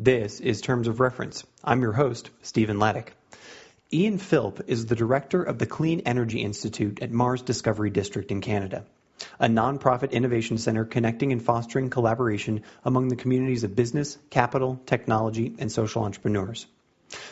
This is Terms of Reference. I'm your host, Stephen Laddick. Ian Philp is the director of the Clean Energy Institute at Mars Discovery District in Canada, a nonprofit innovation center connecting and fostering collaboration among the communities of business, capital, technology, and social entrepreneurs.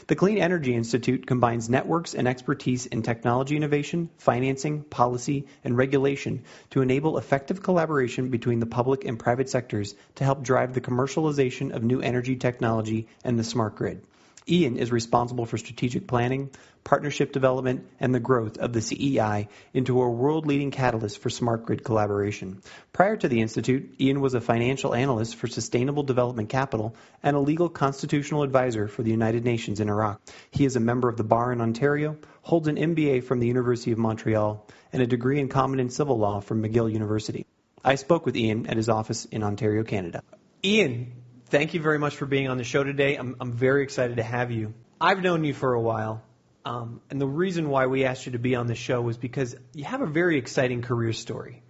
The Clean Energy Institute combines networks and expertise in technology innovation, financing, policy, and regulation to enable effective collaboration between the public and private sectors to help drive the commercialization of new energy technology and the smart grid. Ian is responsible for strategic planning, partnership development, and the growth of the CEI into a world-leading catalyst for smart grid collaboration. Prior to the Institute, Ian was a financial analyst for Sustainable Development Capital and a legal constitutional advisor for the United Nations in Iraq. He is a member of the Bar in Ontario, holds an MBA from the University of Montreal, and a degree in Common and Civil Law from McGill University. I spoke with Ian at his office in Ontario, Canada. Ian, thank you very much for being on the show today. I'm very excited to have you. I've known you for a while, and the reason why we asked you to be on the show was because you have a very exciting career story.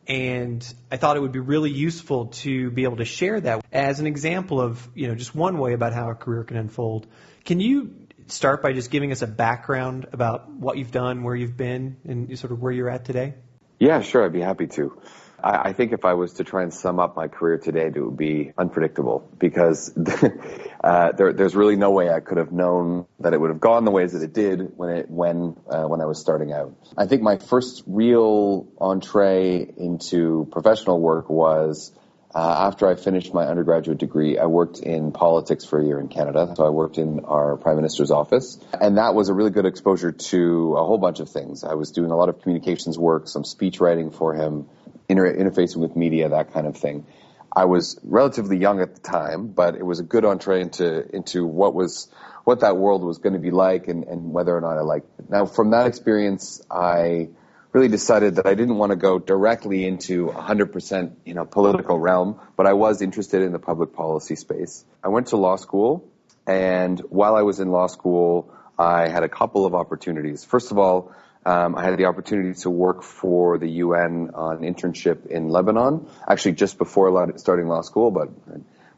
And I thought it would be really useful to be able to share that as an example of, just one way about how a career can unfold. Can you start by just giving us a background about what you've done, where you've been, and sort of where you're at today? Yeah, sure. I'd be happy to. I think if I was to try and sum up my career today, it would be unpredictable because there's really no way I could have known that it would have gone the ways that it did when I was starting out. I think my first real entree into professional work was after I finished my undergraduate degree. I worked in politics for a year in Canada. So I worked in our Prime Minister's office. And that was a really good exposure to a whole bunch of things. I was doing a lot of communications work, some speech writing for him, interfacing with media, that kind of thing. I was relatively young at the time, but it was a good entree into what that world was going to be like and whether or not I liked it. Now, from that experience, I really decided that I didn't want to go directly into 100%, political realm, but I was interested in the public policy space. I went to law school, and while I was in law school, I had a couple of opportunities. First of all, I had the opportunity to work for the UN on internship in Lebanon, actually just before starting law school, but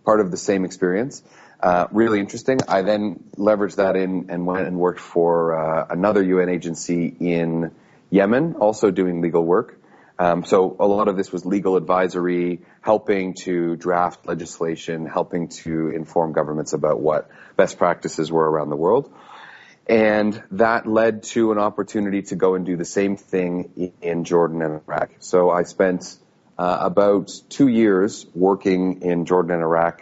part of the same experience. Really interesting. I then leveraged that in and went and worked for another UN agency in Yemen, also doing legal work. So a lot of this was legal advisory, helping to draft legislation, helping to inform governments about what best practices were around the world. And that led to an opportunity to go and do the same thing in Jordan and Iraq. So I spent about 2 years working in Jordan and Iraq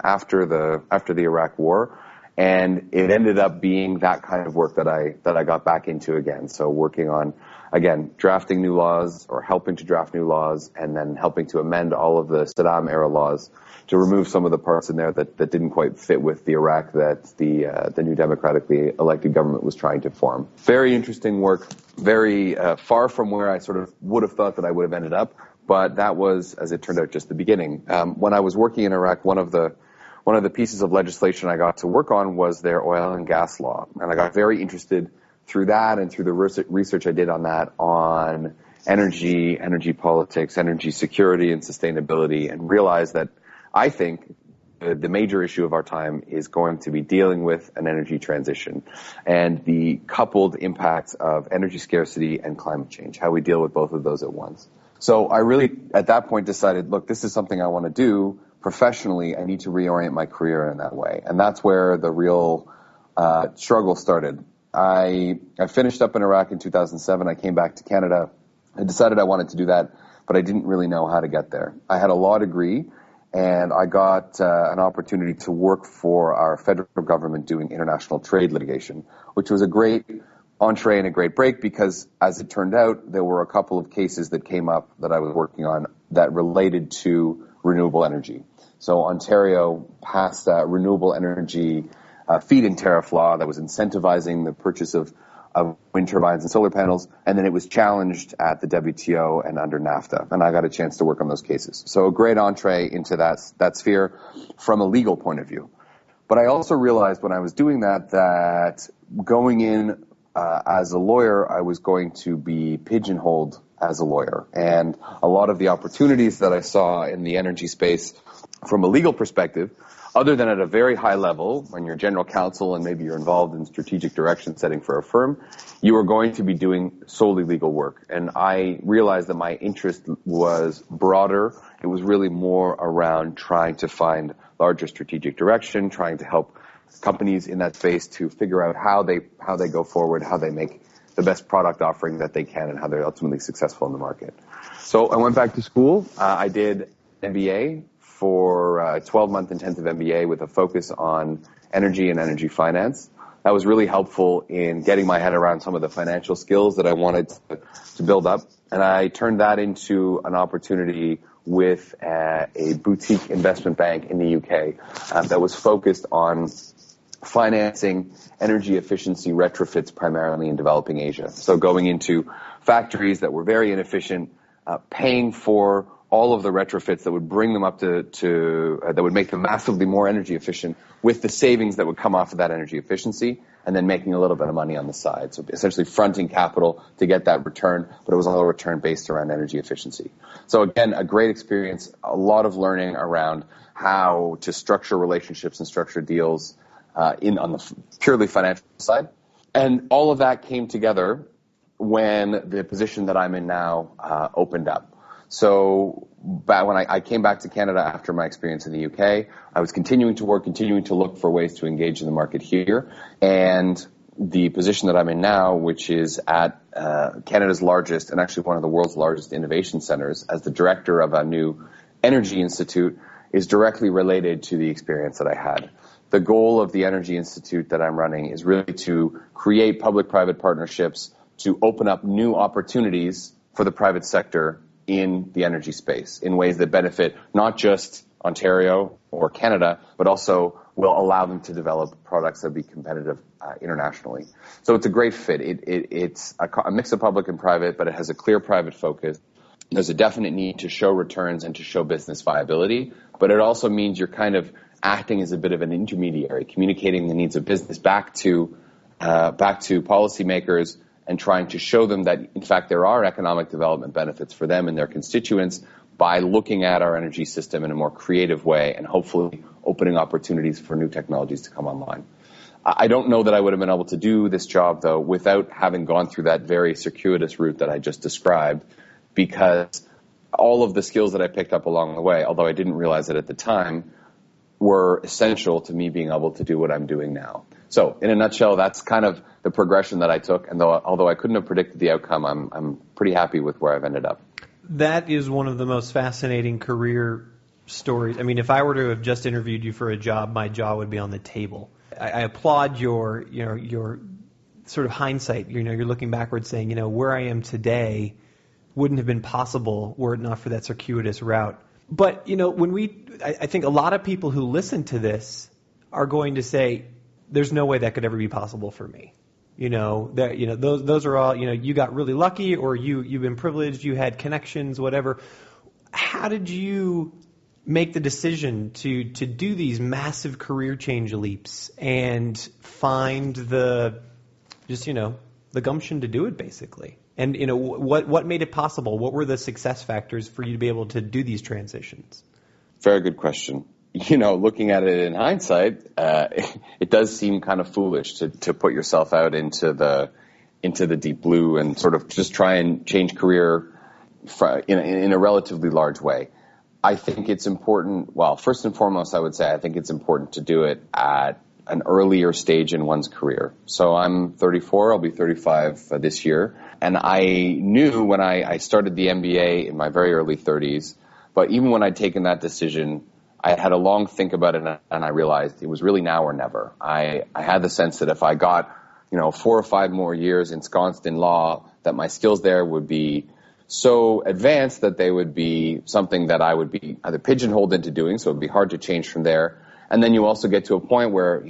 after the Iraq War, and it ended up being that kind of work that I got back into again. So working on, again, drafting new laws or helping to draft new laws, and then helping to amend all of the Saddam era laws to remove some of the parts in there that didn't quite fit with the Iraq that the new democratically elected government was trying to form. Very interesting work, very far from where I sort of would have thought that I would have ended up, but that was, as it turned out, just the beginning. When I was working in Iraq, one of the pieces of legislation I got to work on was their oil and gas law, and I got very interested through that and through the research I did on that on energy politics, energy security, and sustainability, and realized that I think the major issue of our time is going to be dealing with an energy transition and the coupled impacts of energy scarcity and climate change, how we deal with both of those at once. So I really, at that point, decided, look, this is something I want to do professionally. I need to reorient my career in that way. And that's where the real struggle started. I finished up in Iraq in 2007. I came back to Canada. I decided I wanted to do that, but I didn't really know how to get there. I had a law degree, and I got an opportunity to work for our federal government doing international trade litigation, which was a great entree and a great break because, as it turned out, there were a couple of cases that came up that I was working on that related to renewable energy. So Ontario passed a renewable energy feed-in tariff law that was incentivizing the purchase of wind turbines and solar panels, and then it was challenged at the WTO and under NAFTA, and I got a chance to work on those cases. So a great entree into that sphere from a legal point of view. But I also realized when I was doing that going in as a lawyer, I was going to be pigeonholed as a lawyer. And a lot of the opportunities that I saw in the energy space from a legal perspective, other than at a very high level, when you're general counsel and maybe you're involved in strategic direction setting for a firm, you are going to be doing solely legal work. And I realized that my interest was broader. It was really more around trying to find larger strategic direction, trying to help companies in that space to figure out how they go forward, how they make the best product offering that they can, and how they're ultimately successful in the market. So I went back to school. I did MBA for a 12-month intensive MBA with a focus on energy and energy finance. That was really helpful in getting my head around some of the financial skills that I wanted to build up. And I turned that into an opportunity with a boutique investment bank in the UK that was focused on financing energy efficiency retrofits primarily in developing Asia. So going into factories that were very inefficient, paying for all of the retrofits that would bring them up that would make them massively more energy efficient with the savings that would come off of that energy efficiency, and then making a little bit of money on the side. So essentially fronting capital to get that return, but it was all a return based around energy efficiency. So again, a great experience, a lot of learning around how to structure relationships and structure deals on the purely financial side. And all of that came together when the position that I'm in now opened up. So when I came back to Canada after my experience in the UK, I was continuing to look for ways to engage in the market here. And the position that I'm in now, which is at Canada's largest and actually one of the world's largest innovation centers as the director of a new energy institute, is directly related to the experience that I had. The goal of the Energy Institute that I'm running is really to create public-private partnerships to open up new opportunities for the private sector in the energy space in ways that benefit not just Ontario or Canada, but also will allow them to develop products that will be competitive internationally. So it's a great fit. It's a mix of public and private, but it has a clear private focus. There's a definite need to show returns and to show business viability, but it also means you're kind of acting as a bit of an intermediary, communicating the needs of business back to policymakers and trying to show them that, in fact, there are economic development benefits for them and their constituents by looking at our energy system in a more creative way and hopefully opening opportunities for new technologies to come online. I don't know that I would have been able to do this job, though, without having gone through that very circuitous route that I just described, because all of the skills that I picked up along the way, although I didn't realize it at the time, were essential to me being able to do what I'm doing now. So, in a nutshell, that's kind of the progression that I took, and although I couldn't have predicted the outcome, I'm pretty happy with where I've ended up. That is one of the most fascinating career stories. I mean, if I were to have just interviewed you for a job, my jaw would be on the table. I applaud your sort of hindsight. You're looking backwards saying, where I am today wouldn't have been possible were it not for that circuitous route. But, I think a lot of people who listen to this are going to say, there's no way that could ever be possible for me. Those are all, you got really lucky, or you've been privileged, you had connections, whatever. How did you make the decision to do these massive career change leaps and find the gumption to do it, basically? And, what made it possible? What were the success factors for you to be able to do these transitions? Very good question. Looking at it in hindsight, it does seem kind of foolish to put yourself out into the deep blue and sort of just try and change career in a relatively large way. I think it's important. Well, first and foremost, I would say I think it's important to do it at an earlier stage in one's career. So I'm 34. I'll be 35 this year. And I knew when I started the MBA in my very early 30s, but even when I'd taken that decision, I had a long think about it, and I realized it was really now or never. I had the sense that if I got, 4 or 5 more years ensconced in law, that my skills there would be so advanced that they would be something that I would be either pigeonholed into doing, so it would be hard to change from there. And then you also get to a point where,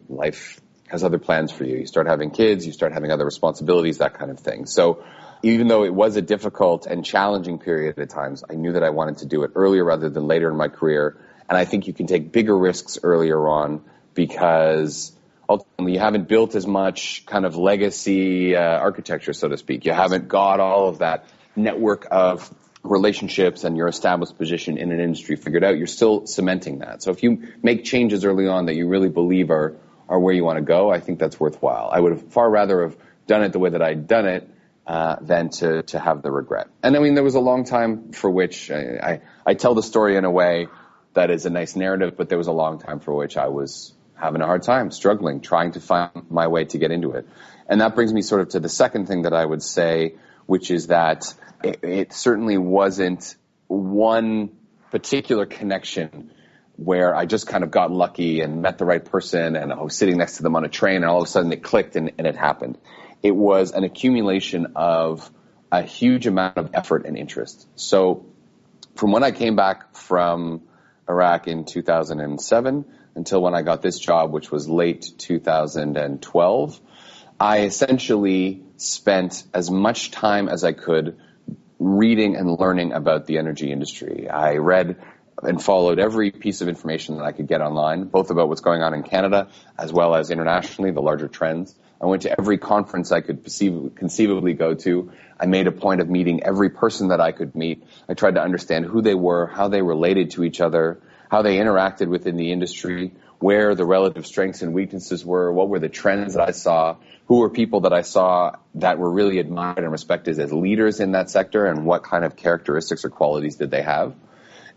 life has other plans for you. You start having kids, you start having other responsibilities, that kind of thing. So even though it was a difficult and challenging period at times, I knew that I wanted to do it earlier rather than later in my career. And I think you can take bigger risks earlier on because ultimately you haven't built as much kind of legacy architecture, so to speak. You haven't got all of that network of relationships and your established position in an industry figured out, you're still cementing that. So if you make changes early on that you really believe are where you want to go, I think that's worthwhile. I would have far rather have done it the way that I'd done it than to have the regret. And I mean, there was a long time for which I tell the story in a way that is a nice narrative, but there was a long time for which I was having a hard time, struggling, trying to find my way to get into it. And that brings me sort of to the second thing that I would say, which is that it certainly wasn't one particular connection where I just kind of got lucky and met the right person and I was sitting next to them on a train and all of a sudden it clicked and it happened. It was an accumulation of a huge amount of effort and interest. So from when I came back from Iraq in 2007 until when I got this job, which was late 2012, I essentially spent as much time as I could reading and learning about the energy industry. I read and followed every piece of information that I could get online, both about what's going on in Canada as well as internationally, the larger trends. I went to every conference I could conceivably go to. I made a point of meeting every person that I could meet. I tried to understand who they were, how they related to each other, how they interacted within the industry, where the relative strengths and weaknesses were, what were the trends that I saw, who were people that I saw that were really admired and respected as leaders in that sector, and what kind of characteristics or qualities did they have.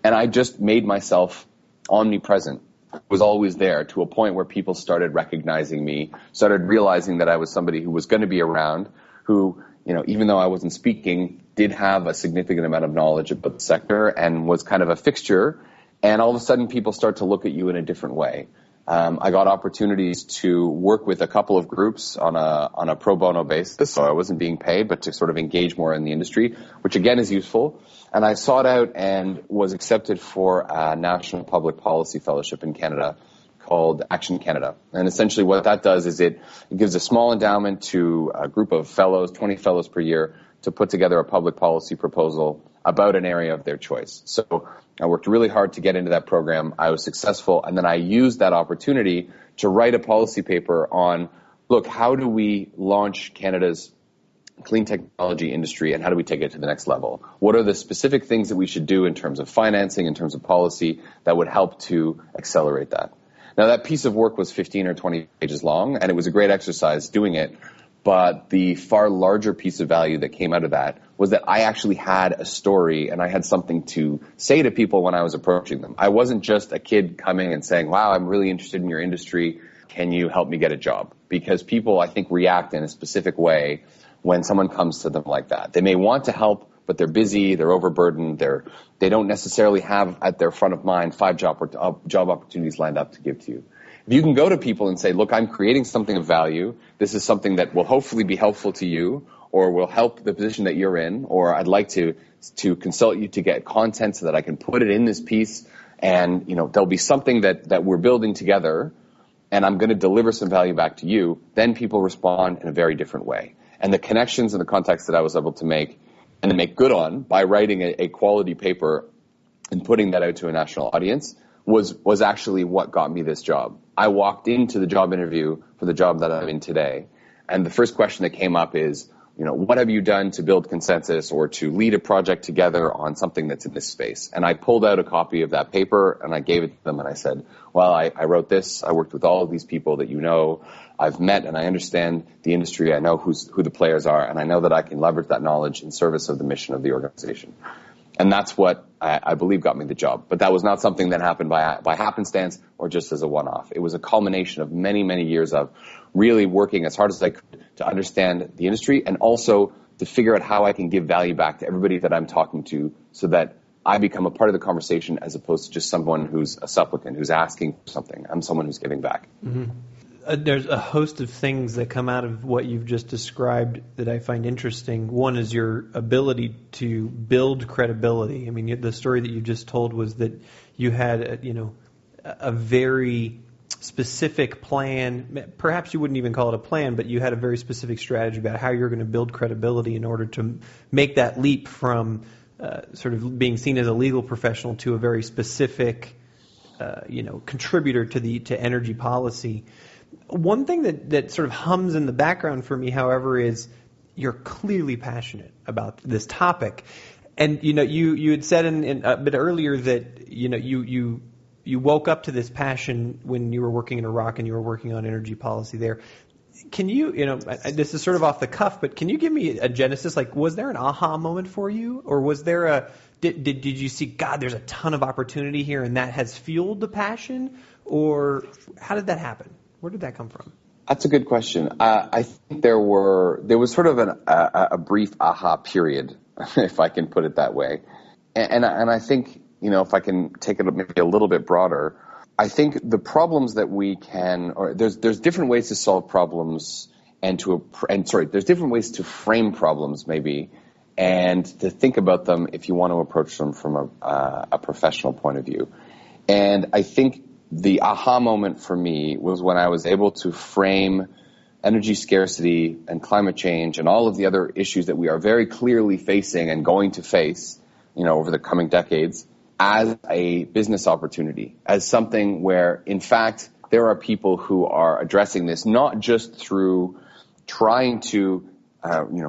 And I just made myself omnipresent. I was always there to a point where people started recognizing me, started realizing that I was somebody who was going to be around, who, even though I wasn't speaking, did have a significant amount of knowledge about the sector and was kind of a fixture. And all of a sudden people start to look at you in a different way. I got opportunities to work with a couple of groups on a pro bono basis, so I wasn't being paid, but to sort of engage more in the industry, which again is useful. And I sought out and was accepted for a National Public Policy Fellowship in Canada called Action Canada. And essentially what that does is it gives a small endowment to a group of fellows, 20 fellows per year, to put together a public policy proposal about an area of their choice. So I worked really hard to get into that program. I was successful, and then I used that opportunity to write a policy paper on, look, how do we launch Canada's clean technology industry and how do we take it to the next level? What are the specific things that we should do in terms of financing, in terms of policy, that would help to accelerate that? Now, that piece of work was 15 or 20 pages long, and it was a great exercise doing it. But the far larger piece of value that came out of that was that I actually had a story and I had something to say to people when I was approaching them. I wasn't just a kid coming and saying, wow, I'm really interested in your industry. Can you help me get a job? Because people, I think, react in a specific way when someone comes to them like that. They may want to help, but they're busy, they're overburdened, they don't necessarily have at their front of mind 5 job opportunities lined up to give to you. If you can go to people and say, look, I'm creating something of value. This is something that will hopefully be helpful to you or will help the position that you're in, or I'd like to consult you to get content so that I can put it in this piece and, there'll be something that we're building together and I'm going to deliver some value back to you, then people respond in a very different way. And the connections and the contacts that I was able to make and to make good on by writing a quality paper and putting that out to a national audience was actually what got me this job. I walked into the job interview for the job that I'm in today, and the first question that came up is, what have you done to build consensus or to lead a project together on something that's in this space? And I pulled out a copy of that paper and I gave it to them and I said, well, I wrote this. I worked with all of these people that I've met and I understand the industry. I know who the players are, and I know that I can leverage that knowledge in service of the mission of the organization. And that's what I believe got me the job. But that was not something that happened by happenstance or just as a one-off. It was a culmination of many, many years of really working as hard as I could to understand the industry and also to figure out how I can give value back to everybody that I'm talking to so that I become a part of the conversation as opposed to just someone who's a supplicant, who's asking for something. I'm someone who's giving back. Mm-hmm. There's a host of things that come out of what you've just described that I find interesting. One is your ability to build credibility. I mean, the story that you just told was that you had, a very specific plan. Perhaps you wouldn't even call it a plan, but you had a very specific strategy about how you're going to build credibility in order to make that leap from sort of being seen as a legal professional to a very specific, contributor to energy policy. One thing that sort of hums in the background for me, however, is you're clearly passionate about this topic. And you had said in a bit earlier that you woke up to this passion when you were working in Iraq and you were working on energy policy there. Can you this is sort of off the cuff, but can you give me a genesis? Like, was there an aha moment for you, or was there did you see, God, there's a ton of opportunity here, and that has fueled the passion, or how did that happen? Where did that come from? That's a good question. I think there was sort of a brief aha period, if I can put it that way. And I think, if I can take it maybe a little bit broader, I think the problems that we can, or there's different ways to solve problems there's different ways to frame problems maybe, and to think about them if you want to approach them from a professional point of view. And I think the aha moment for me was when I was able to frame energy scarcity and climate change and all of the other issues that we are very clearly facing and going to face, over the coming decades, as a business opportunity, as something where, in fact, there are people who are addressing this not just through trying to,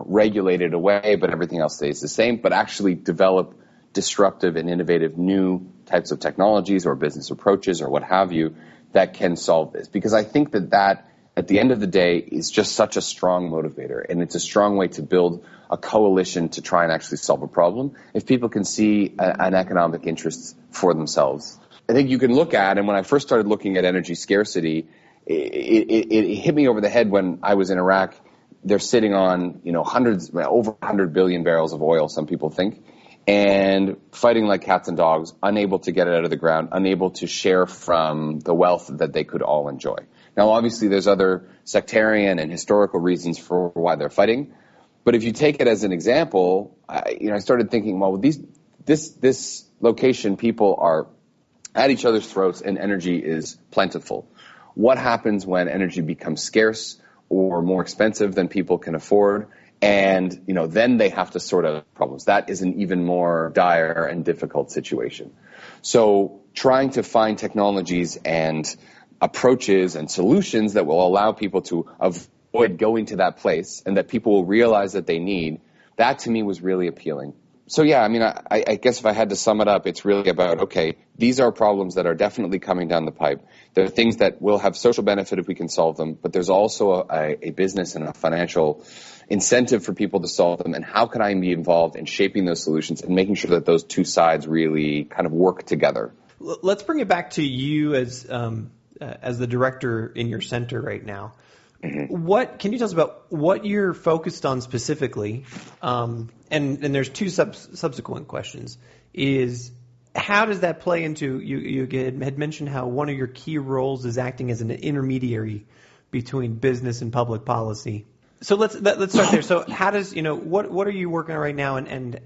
regulate it away, but everything else stays the same, but actually develop disruptive and innovative new types of technologies or business approaches or what have you that can solve this. Because I think that at the end of the day is just such a strong motivator, and it's a strong way to build a coalition to try and actually solve a problem if people can see an economic interest for themselves. I think you can look at, and when I first started looking at energy scarcity, it hit me over the head when I was in Iraq. They're sitting on, over 100 billion barrels of oil, some people think, and fighting like cats and dogs, unable to get it out of the ground, unable to share from the wealth that they could all enjoy. Now, obviously, there's other sectarian and historical reasons for why they're fighting. But if you take it as an example, I started thinking, well, this location, people are at each other's throats and energy is plentiful. What happens when energy becomes scarce or more expensive than people can afford? And, then they have to sort out problems. That is an even more dire and difficult situation. So trying to find technologies and approaches and solutions that will allow people to avoid going to that place and that people will realize that they need, that to me was really appealing. So yeah, I guess if I had to sum it up, it's really about, okay, these are problems that are definitely coming down the pipe. There are things that will have social benefit if we can solve them, but there's also a business and a financial incentive for people to solve them. And how can I be involved in shaping those solutions and making sure that those two sides really kind of work together? Let's bring it back to you as the director in your center right now. Mm-hmm. What can you tell us about what you're focused on specifically? And there's two subsequent questions. Is how does that play into you had mentioned how one of your key roles is acting as an intermediary between business and public policy. So let's start there. So how does what are you working on right now, and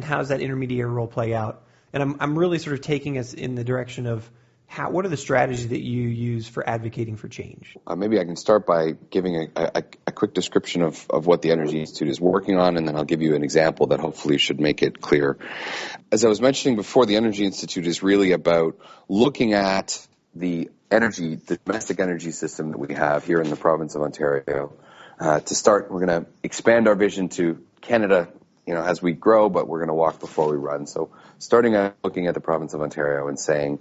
how does that intermediary role play out? And I'm really sort of taking us in the direction of what are the strategies that you use for advocating for change? Maybe I can start by giving a quick description of what the Energy Institute is working on, and then I'll give you an example that hopefully should make it clear. As I was mentioning before, the Energy Institute is really about looking at the domestic energy system that we have here in the province of Ontario. To start, we're going to expand our vision to Canada, as we grow, but we're going to walk before we run. So starting out looking at the province of Ontario and saying,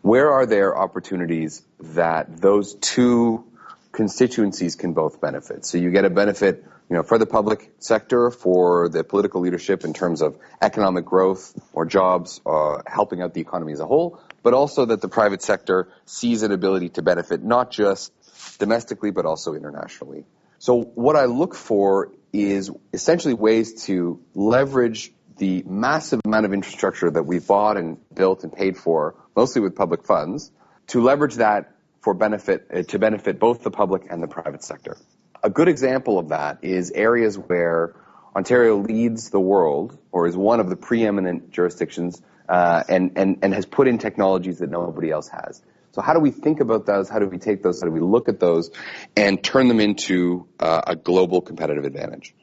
where are there opportunities that those two constituencies can both benefit? So you get a benefit, for the public sector, for the political leadership in terms of economic growth or jobs, helping out the economy as a whole, but also that the private sector sees an ability to benefit not just domestically, but also internationally. So what I look for is essentially ways to leverage the massive amount of infrastructure that we've bought and built and paid for, mostly with public funds, to leverage that to benefit both the public and the private sector. A good example of that is areas where Ontario leads the world, or is one of the preeminent jurisdictions, and has put in technologies that nobody else has. So how do we think about those? How do we take those? How do we look at those and turn them into a global competitive advantage?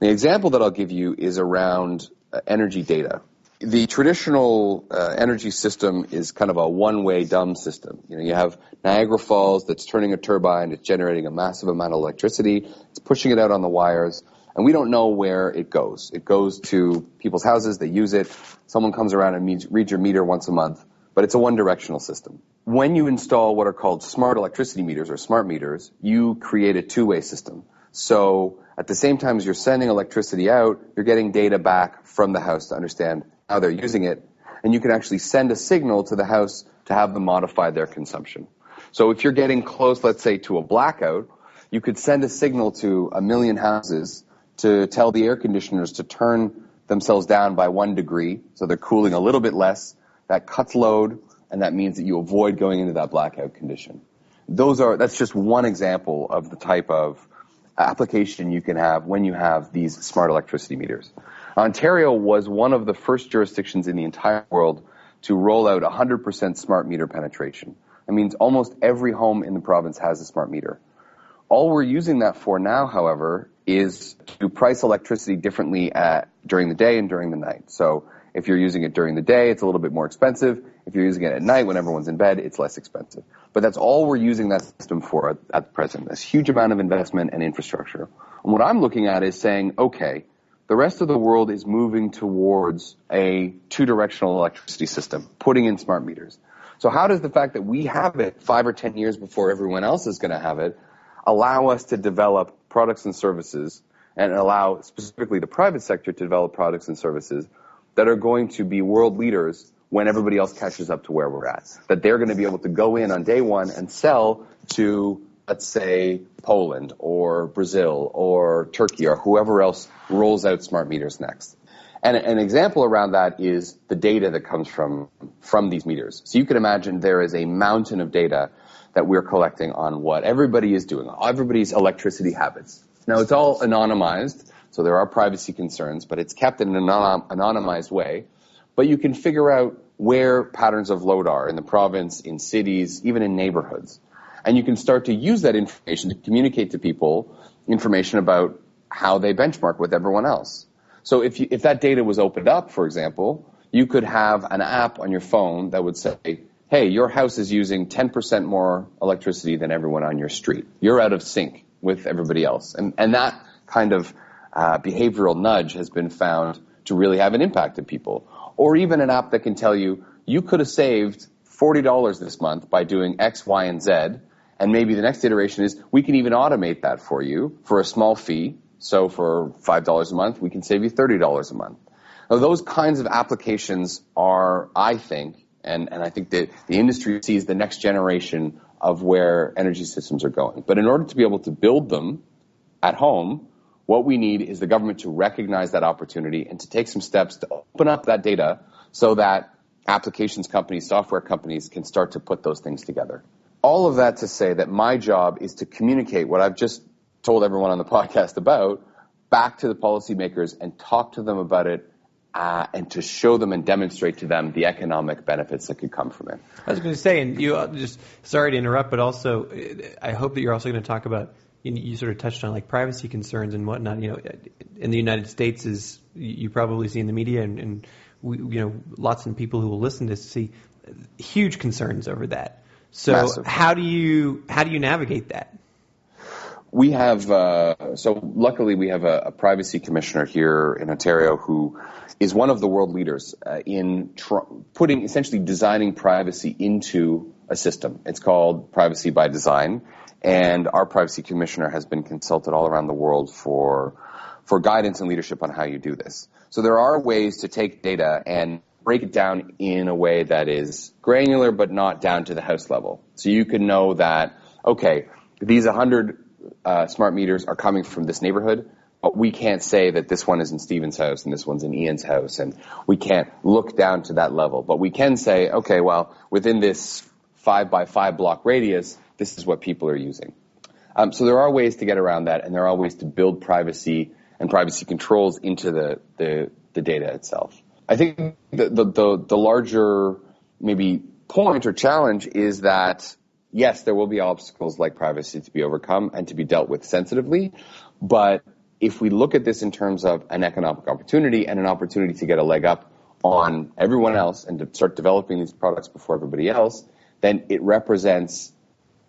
The example that I'll give you is around energy data. The traditional energy system is kind of a one-way dumb system. You have Niagara Falls that's turning a turbine, it's generating a massive amount of electricity, it's pushing it out on the wires, And we don't know where it goes. It goes to people's houses, they use it. Someone comes around and reads your meter once a month, but it's a one-directional system. When you install what are called smart electricity meters or smart meters, you create a two-way system. So at the same time as you're sending electricity out, you're getting data back from the house to understand how they're using it. And you can actually send a signal to the house to have them modify their consumption. So if you're getting close, let's say, to a blackout, you could send a signal to 1 million houses to tell the air conditioners to turn themselves down by 1 degree, so they're cooling a little bit less. That cuts load, and that means that you avoid going into that blackout condition. That's just one example of the type of application you can have when you have these smart electricity meters. Ontario was one of the first jurisdictions in the entire world to roll out 100% smart meter penetration. That means almost every home in the province has a smart meter. All we're using that for now, however, is to price electricity differently during the day and during the night. So if you're using it during the day, it's a little bit more expensive. If you're using it at night when everyone's in bed, it's less expensive. But that's all we're using that system for at present, this huge amount of investment and infrastructure. And what I'm looking at is saying, okay, the rest of the world is moving towards a two-directional electricity system, putting in smart meters. So how does the fact that we have it 5 or 10 years before everyone else is going to have it allow us to develop products and services and allow specifically the private sector to develop products and services that are going to be world leaders when everybody else catches up to where we're at? That they're going to be able to go in on day one and sell to, let's say, Poland or Brazil or Turkey or whoever else rolls out smart meters next. And an example around that is the data that comes from these meters. So you can imagine there is a mountain of data that we're collecting on what everybody is doing, everybody's electricity habits. Now, it's all anonymized, so there are privacy concerns, but it's kept in an anonymized way. But you can figure out where patterns of load are in the province, in cities, even in neighborhoods. And you can start to use that information to communicate to people information about how they benchmark with everyone else. So if that data was opened up, for example, you could have an app on your phone that would say, hey, your house is using 10% more electricity than everyone on your street. You're out of sync with everybody else. And that kind of behavioral nudge has been found to really have an impact on people. Or even an app that can tell you, you could have saved $40 this month by doing X, Y, and Z. And maybe the next iteration is, we can even automate that for you for a small fee. So for $5 a month, we can save you $30 a month. Now, those kinds of applications are, I think, and I think that the industry sees the next generation of where energy systems are going. But in order to be able to build them at home, what we need is the government to recognize that opportunity and to take some steps to open up that data so that applications companies, software companies can start to put those things together. All of that to say that my job is to communicate what I've just told everyone on the podcast about back to the policymakers and talk to them about it and to show them and demonstrate to them the economic benefits that could come from it. I was going to say, and you just, sorry to interrupt, but also I hope that you're also going to talk about, you sort of touched on like privacy concerns and whatnot. You know, in the United States, is you probably see in the media and we, lots of people who will listen to this see huge concerns over that. So Massive. How do you navigate that? We have, so luckily we have a privacy commissioner here in Ontario who is one of the world leaders in putting, essentially designing privacy into a system. It's called Privacy by Design, and our privacy commissioner has been consulted all around the world for guidance and leadership on how you do this. So there are ways to take data and break it down in a way that is granular but not down to the house level. So you can know that, okay, these 100 smart meters are coming from this neighborhood, but we can't say that this one is in Stephen's house and this one's in Ian's house, and we can't look down to that level. But we can say, okay, well, within this 5x5 block radius, this is what people are using. So there are ways to get around that, and there are ways to build privacy and privacy controls into the data itself. I think the larger maybe point or challenge is that yes, there will be obstacles like privacy to be overcome and to be dealt with sensitively. But if we look at this in terms of an economic opportunity and an opportunity to get a leg up on everyone else and to start developing these products before everybody else, then it represents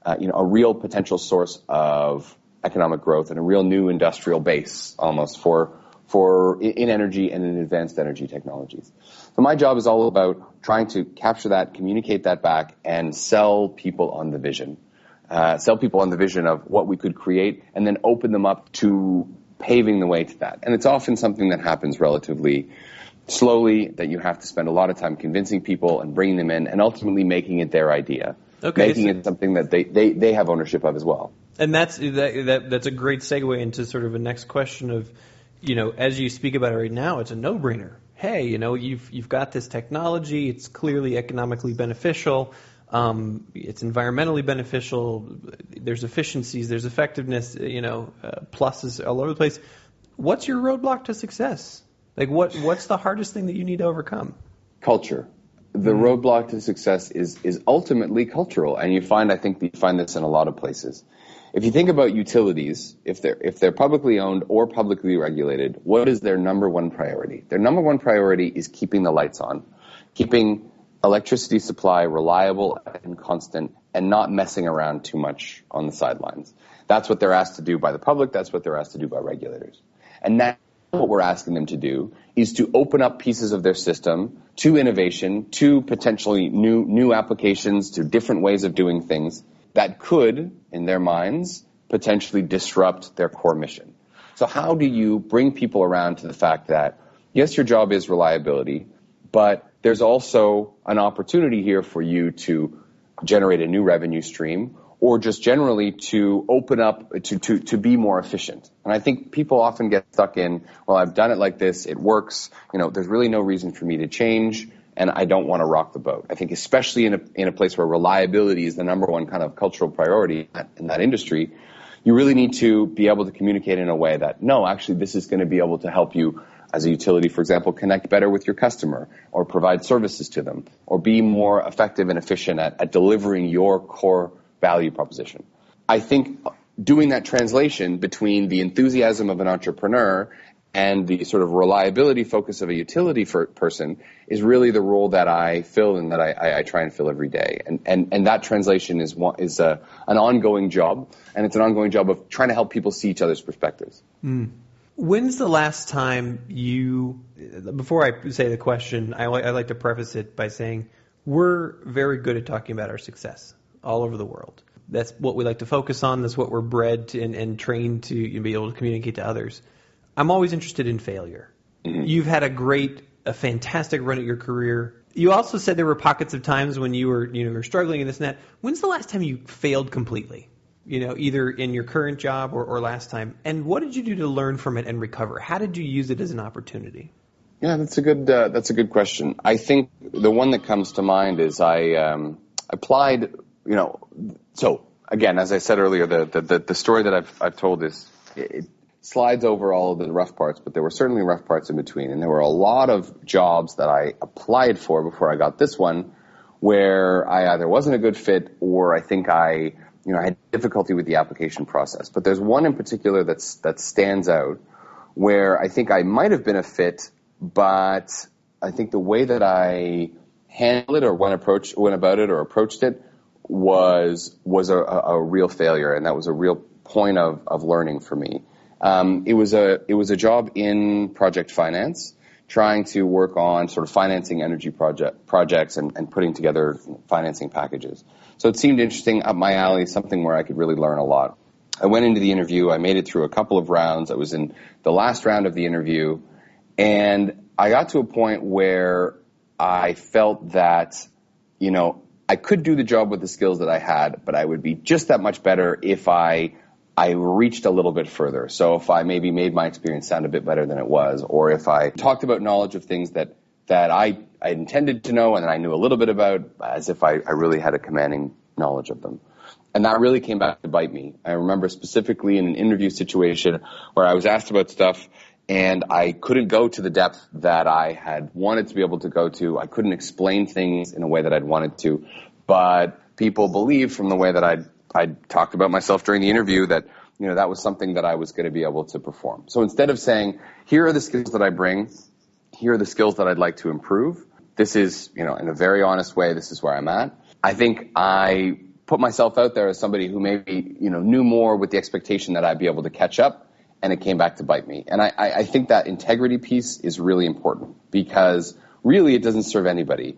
a real potential source of economic growth and a real new industrial base almost in energy and in advanced energy technologies. So my job is all about trying to capture that, communicate that back, and sell people on the vision. Sell people on the vision of what we could create, and then open them up to paving the way to that. And it's often something that happens relatively slowly, that you have to spend a lot of time convincing people and bringing them in and ultimately making it their idea. Okay, making it something that they have ownership of as well. And that's a great segue into sort of a next question of, as you speak about it right now, it's a no-brainer. Hey, you've got this technology, it's clearly economically beneficial, it's environmentally beneficial, there's efficiencies, there's effectiveness, pluses all over the place. What's your roadblock to success? Like, what's the hardest thing that you need to overcome? Culture. The roadblock to success is ultimately cultural, and I think you find this in a lot of places. If you think about utilities, if they're publicly owned or publicly regulated, what is their number one priority? Their number one priority is keeping the lights on, keeping electricity supply reliable and constant, and not messing around too much on the sidelines. That's what they're asked to do by the public. That's what they're asked to do by regulators. And now what we're asking them to do is to open up pieces of their system to innovation, to potentially new applications, to different ways of doing things that could, in their minds, potentially disrupt their core mission. So how do you bring people around to the fact that, yes, your job is reliability, but there's also an opportunity here for you to generate a new revenue stream, or just generally to open up, to be more efficient. And I think people often get stuck in, well, I've done it like this, it works, there's really no reason for me to change, and I don't want to rock the boat. I think especially in a place where reliability is the number one kind of cultural priority in that industry, you really need to be able to communicate in a way that, no, actually this is going to be able to help you as a utility, for example, connect better with your customer, or provide services to them, or be more effective and efficient at delivering your core value proposition. I think doing that translation between the enthusiasm of an entrepreneur and the sort of reliability focus of a utility person is really the role that I fill and that I try and fill every day. And that translation is an ongoing job, and it's an ongoing job of trying to help people see each other's perspectives. When's the last time before I say the question, I like to preface it by saying we're very good at talking about our success all over the world. That's what we like to focus on. That's what we're bred and trained to be able to communicate to others. I'm always interested in failure. Mm-hmm. You've had a fantastic run at your career. You also said there were pockets of times when you were struggling in this and that. When's the last time you failed completely? Either in your current job or last time. And what did you do to learn from it and recover? How did you use it as an opportunity? Yeah, that's a good question. I think the one that comes to mind is I applied. So again, as I said earlier, the story that I've told is it slides over all of the rough parts, but there were certainly rough parts in between, and there were a lot of jobs that I applied for before I got this one, where I either wasn't a good fit or I think I had difficulty with the application process. But there's one in particular that stands out where I think I might have been a fit, but I think the way that I handled it or went about it or approached it was a real failure, and that was a real point of learning for me. It was a job in project finance, trying to work on sort of financing energy projects and putting together financing packages. So it seemed interesting, up my alley, something where I could really learn a lot. I went into the interview. I made it through a couple of rounds. I was in the last round of the interview, and I got to a point where I felt that, I could do the job with the skills that I had, but I would be just that much better if I reached a little bit further. So if I maybe made my experience sound a bit better than it was, or if I talked about knowledge of things that I intended to know and that I knew a little bit about, as if I really had a commanding knowledge of them. And that really came back to bite me. I remember specifically in an interview situation where I was asked about stuff and I couldn't go to the depth that I had wanted to be able to go to. I couldn't explain things in a way that I'd wanted to, but people believed from the way that I'd talked about myself during the interview that, that was something that I was going to be able to perform. So instead of saying, here are the skills that I bring, here are the skills that I'd like to improve, this is, in a very honest way, this is where I'm at. I think I put myself out there as somebody who maybe, knew more with the expectation that I'd be able to catch up, and it came back to bite me. And I think that integrity piece is really important, because really it doesn't serve anybody.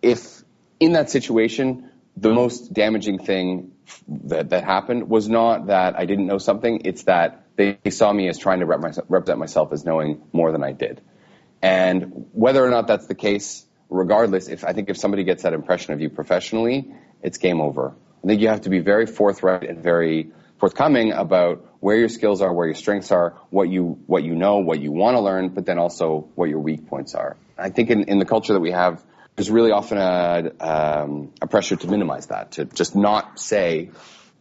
If in that situation, the most damaging thing that happened was not that I didn't know something, it's that they saw me as trying to represent myself as knowing more than I did. And whether or not that's the case, regardless, if somebody gets that impression of you professionally, it's game over. I think you have to be very forthright and very forthcoming about where your skills are, where your strengths are, what you know, what you want to learn, but then also what your weak points are. I think in the culture that we have, there's really often a pressure to minimize that, to just not say,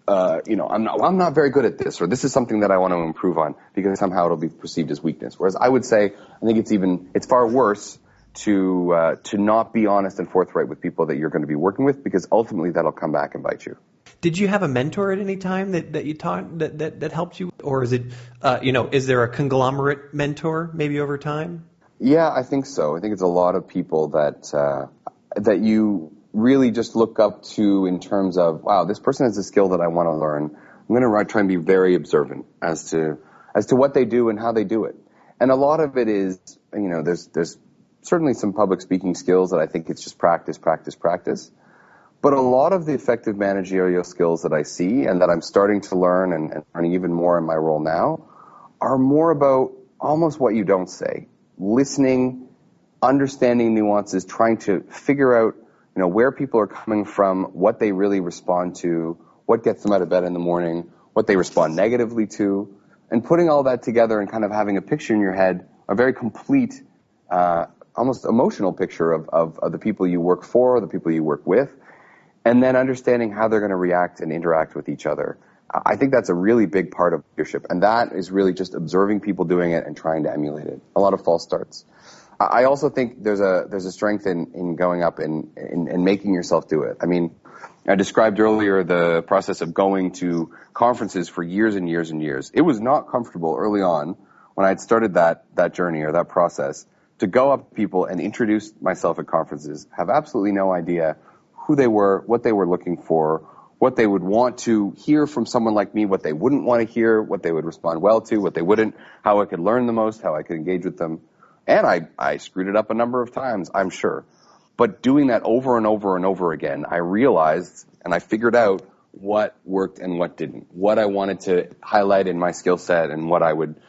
I'm not very good at this, or this is something that I want to improve on, because somehow it'll be perceived as weakness. Whereas I would say, I think it's far worse to not be honest and forthright with people that you're going to be working with, because ultimately that'll come back and bite you. Did you have a mentor at any time that you taught that helped you, or is it is there a conglomerate mentor maybe over time? Yeah, I think so. I think it's a lot of people that you really just look up to in terms of, wow, this person has a skill that I want to learn. I'm going to try and be very observant as to what they do and how they do it. And a lot of it is, there's certainly some public speaking skills that I think it's just practice. But a lot of the effective managerial skills that I see and that I'm starting to learn and learning even more in my role now are more about almost what you don't say. Listening, understanding nuances, trying to figure out, where people are coming from, what they really respond to, what gets them out of bed in the morning, what they respond negatively to, and putting all that together and kind of having a picture in your head, a very complete, almost emotional picture of the people you work for, the people you work with, and then understanding how they're going to react and interact with each other. I think that's a really big part of leadership, and that is really just observing people doing it and trying to emulate it. A lot of false starts. I also think there's a strength in going up and making yourself do it. I mean, I described earlier the process of going to conferences for years and years and years. It was not comfortable early on when I had started that journey or that process to go up to people and introduce myself at conferences, have absolutely no idea who they were, what they were looking for, what they would want to hear from someone like me, what they wouldn't want to hear, what they would respond well to, what they wouldn't, how I could learn the most, how I could engage with them. And I screwed it up a number of times, I'm sure. But doing that over and over and over again, I realized and I figured out what worked and what didn't, what I wanted to highlight in my skill set and what I wouldn't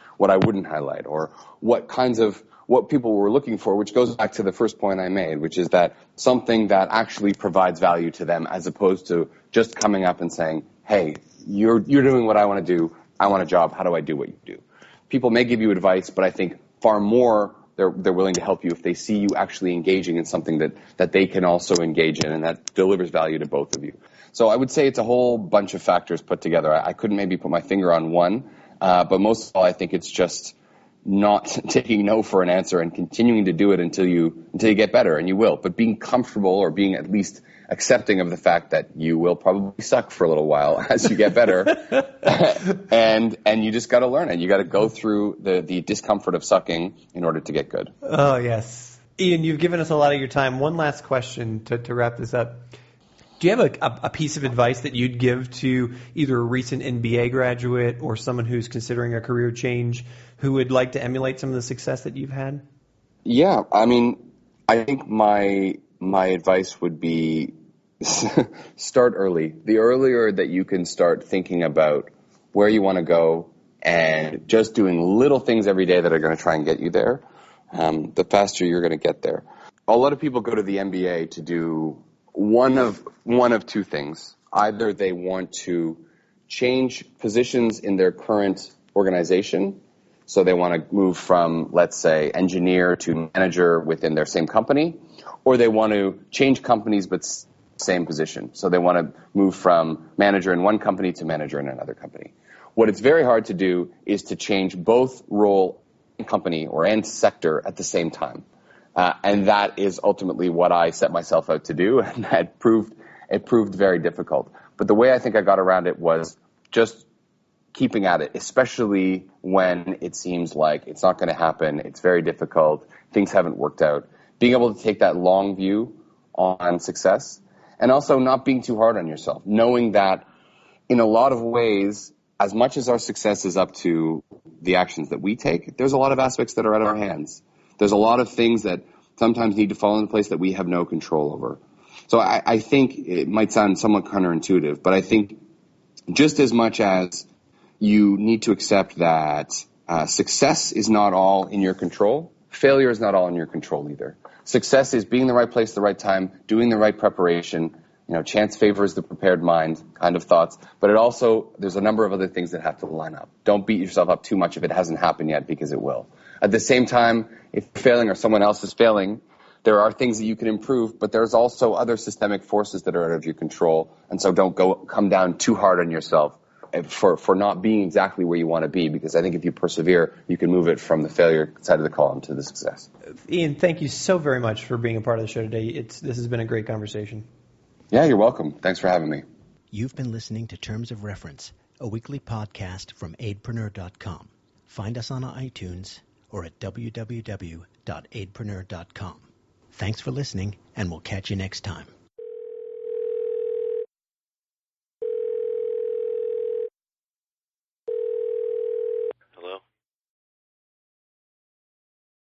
highlight, or what people were looking for, which goes back to the first point I made, which is that something that actually provides value to them, as opposed to just coming up and saying, hey, you're doing what I want to do. I want a job. How do I do what you do? People may give you advice, but I think far more they're willing to help you if they see you actually engaging in something that they can also engage in and that delivers value to both of you. So I would say it's a whole bunch of factors put together. I couldn't maybe put my finger on one, but most of all, I think it's just not taking no for an answer and continuing to do it until you get better, and you will. But being comfortable, or being at least accepting of the fact that you will probably suck for a little while as you get better, and you just got to learn it. You got to go through the discomfort of sucking in order to get good. Oh yes, Ian, you've given us a lot of your time. One last question to wrap this up. Do you have a piece of advice that you'd give to either a recent MBA graduate or someone who's considering a career change who would like to emulate some of the success that you've had? Yeah, I mean, I think my advice would be start early. The earlier that you can start thinking about where you want to go and just doing little things every day that are going to try and get you there, the faster you're going to get there. A lot of people go to the MBA to do one of two things. Either they want to change positions in their current organization, so they want to move from, let's say, engineer to manager within their same company, or they want to change companies but same position. So they want to move from manager in one company to manager in another company. What it's very hard to do is to change both role and company and sector at the same time. And that is ultimately what I set myself out to do, and it proved very difficult. But the way I think I got around it was just keeping at it, especially when it seems like it's not going to happen, it's very difficult, things haven't worked out. Being able to take that long view on success And also not being too hard on yourself, knowing that in a lot of ways, as much as our success is up to the actions that we take, there's a lot of aspects that are out of our hands. There's a lot of things that sometimes need to fall into place that we have no control over. So I think it might sound somewhat counterintuitive, but I think just as much as you need to accept that success is not all in your control, failure is not all in your control either. Success is being in the right place at the right time, doing the right preparation. Chance favors the prepared mind kind of thoughts. But there's a number of other things that have to line up. Don't beat yourself up too much if it hasn't happened yet, because it will. At the same time, if you're failing or someone else is failing, there are things that you can improve, but there's also other systemic forces that are out of your control. And so don't come down too hard on yourself for not being exactly where you want to be, because I think if you persevere, you can move it from the failure side of the column to the success. Ian, thank you so very much for being a part of the show today. This has been a great conversation. Yeah, you're welcome. Thanks for having me. You've been listening to Terms of Reference, a weekly podcast from aidpreneur.com. Find us on iTunes or at www.aidpreneur.com. Thanks for listening, and we'll catch you next time.